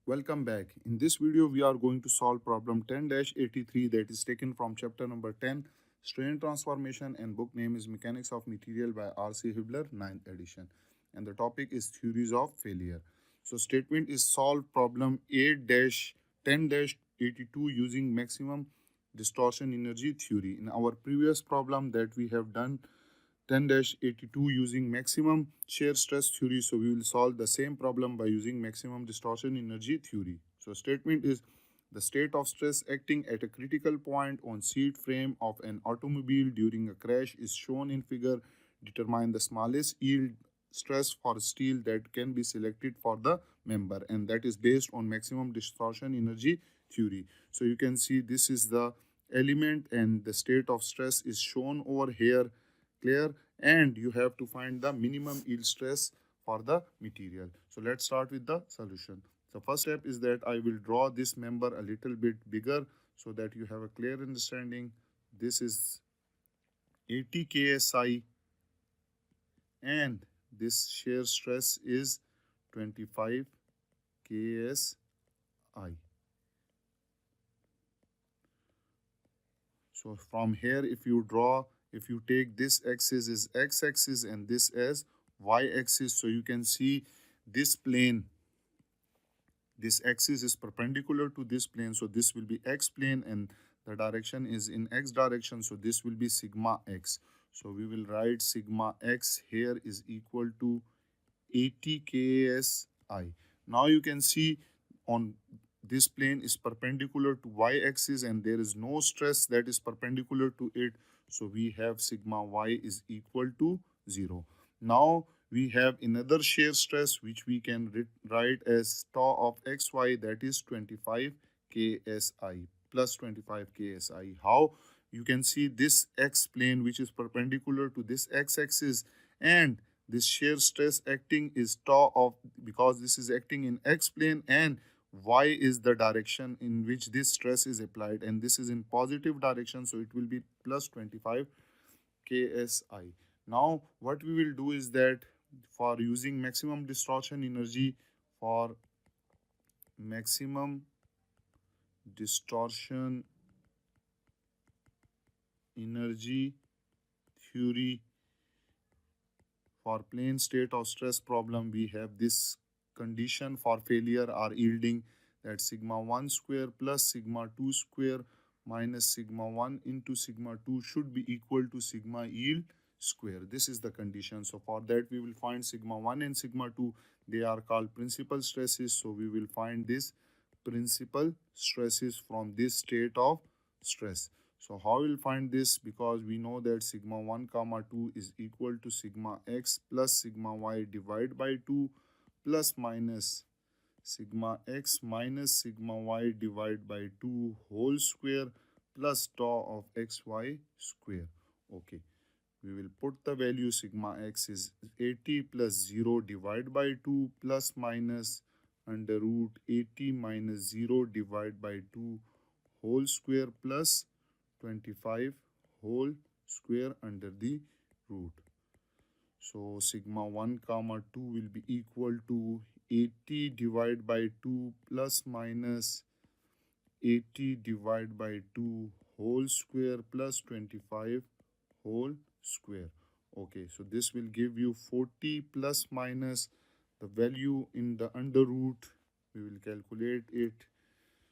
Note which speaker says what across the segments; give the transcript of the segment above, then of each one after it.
Speaker 1: Welcome back. In this video, we are going to solve problem 10-83 that is taken from chapter number 10, Strain Transformation, and book name is Mechanics of Material by R.C. Hibbeler, 9th edition. And the topic is Theories of Failure. So statement is solve problem 8-10-82 using maximum distortion energy theory. In our previous problem that we have done 10-82 using maximum shear stress theory. So we will solve the same problem by using maximum distortion energy theory. So statement is the state of stress acting at a critical point on seat frame of an automobile during a crash is shown in figure. Determine the smallest yield stress for steel that can be selected for the member, and that is based on maximum distortion energy theory. So you can see this is the element and the state of stress is shown over here, clear, and you have to find the minimum yield stress for the material. So let's start with the solution. The first step is that I will draw this member a little bit bigger so that you have a clear understanding. This is 80 ksi and this shear stress is 25 ksi. So from here, if you take this axis is x-axis and this as y-axis, so you can see this plane, this axis is perpendicular to this plane, so this will be x plane and the direction is in x direction, so this will be sigma x. So we will write sigma x here is equal to 80 ksi. Now you can see on this plane is perpendicular to y-axis and there is no stress that is perpendicular to it. So we have sigma y is equal to 0. Now we have another shear stress which we can write as tau of xy, that is 25 ksi plus 25 ksi. How? You can see this x plane which is perpendicular to this x-axis, and this shear stress acting is tau of, because this is acting in x plane and y is the direction in which this stress is applied, and this is in positive direction, so it will be plus 25 ksi. Now what we will do is that for using maximum distortion energy, for maximum distortion energy theory, for plane state of stress problem, we have this condition for failure or yielding, that sigma 1 square plus sigma 2 square minus sigma 1 into sigma 2 should be equal to sigma yield square. This is the condition. So for that we will find sigma 1 and sigma 2. They are called principal stresses. So we will find this principal stresses from this state of stress. So how we'll find this? Because we know that sigma 1 comma 2 is equal to sigma x plus sigma y divided by 2 plus minus sigma x minus sigma y divided by 2 whole square plus tau of xy square. Okay, we will put the value sigma x is 80 plus 0 divided by 2 plus minus under root 80 minus 0 divided by 2 whole square plus 25 whole square under the root. So sigma 1 comma 2 will be equal to 80 divided by 2 plus minus 80 divided by 2 whole square plus 25 whole square. Okay, so this will give you 40 plus minus the value in the under root. We will calculate it.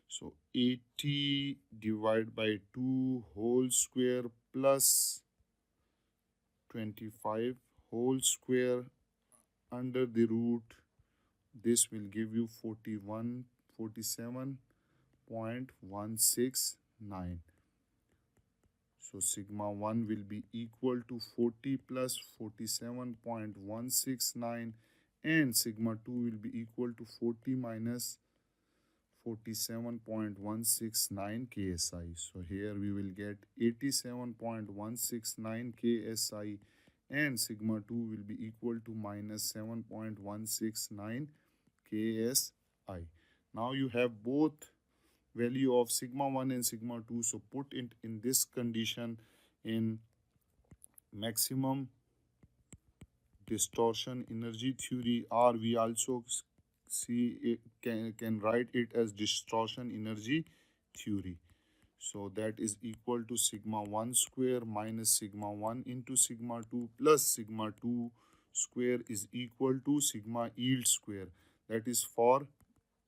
Speaker 1: So 80 divided by 2 whole square plus 25 whole square under the root. This will give you 47.169. So sigma 1 will be equal to 40 plus 47.169 and sigma 2 will be equal to 40 minus 47.169 ksi. So here we will get 87.169 ksi and sigma 2 will be equal to minus 7.169 ksi. Now you have both value of sigma 1 and sigma 2. So put it in this condition in maximum distortion energy theory, or we also see it can write it as distortion energy theory. So that is equal to sigma 1 square minus sigma 1 into sigma 2 plus sigma 2 square is equal to sigma yield square. That is for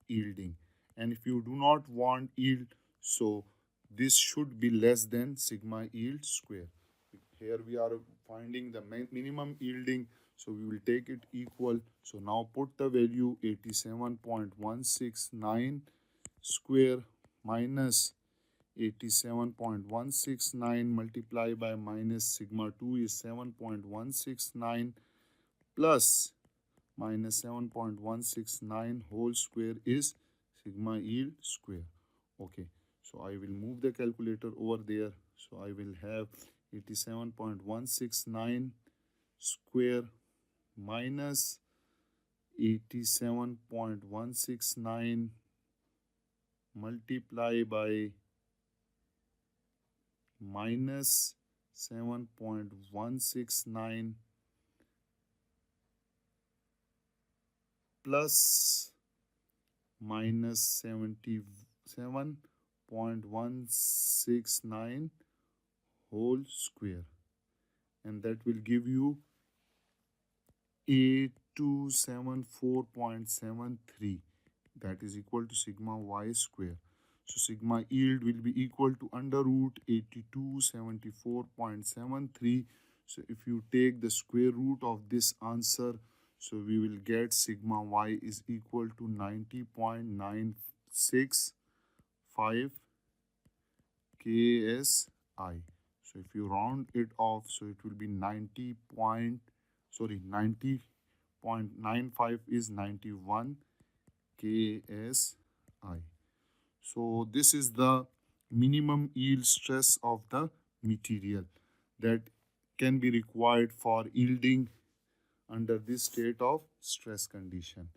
Speaker 1: yielding. And if you do not want yield, so this should be less than sigma yield square. Here we are finding the minimum yielding, so we will take it equal. So now put the value 87.169 square minus 87.169 multiplied by minus sigma 2 is 7.169 plus minus 7.169 whole square is sigma yield square. Okay, so I will move the calculator over there. So I will have 87.169 square minus 87.169 multiply by minus 7.169 plus minus 77.169 whole square, and that will give you 8274.73. that is equal to sigma y square. So sigma yield will be equal to under root 8274.73. So if you take the square root of this answer, so we will get sigma y is equal to 90.965 KSI. So if you round it off, so it will be 90.95 is 91 KSI. So this is the minimum yield stress of the material that can be required for yielding under this state of stress condition.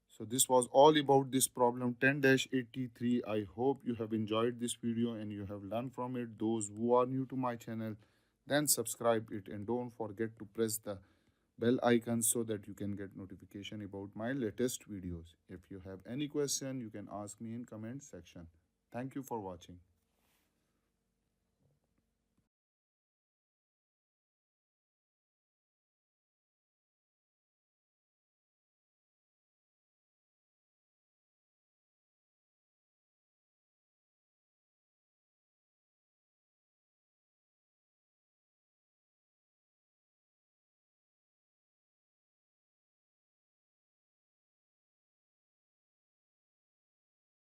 Speaker 1: So this was all about this problem 10-83. I hope you have enjoyed this video and you have learned from it. Those who are new to my channel, then subscribe it and don't forget to press the bell icon so that you can get notification about my latest videos. If you have any question, you can ask me in comment section. Thank you for watching.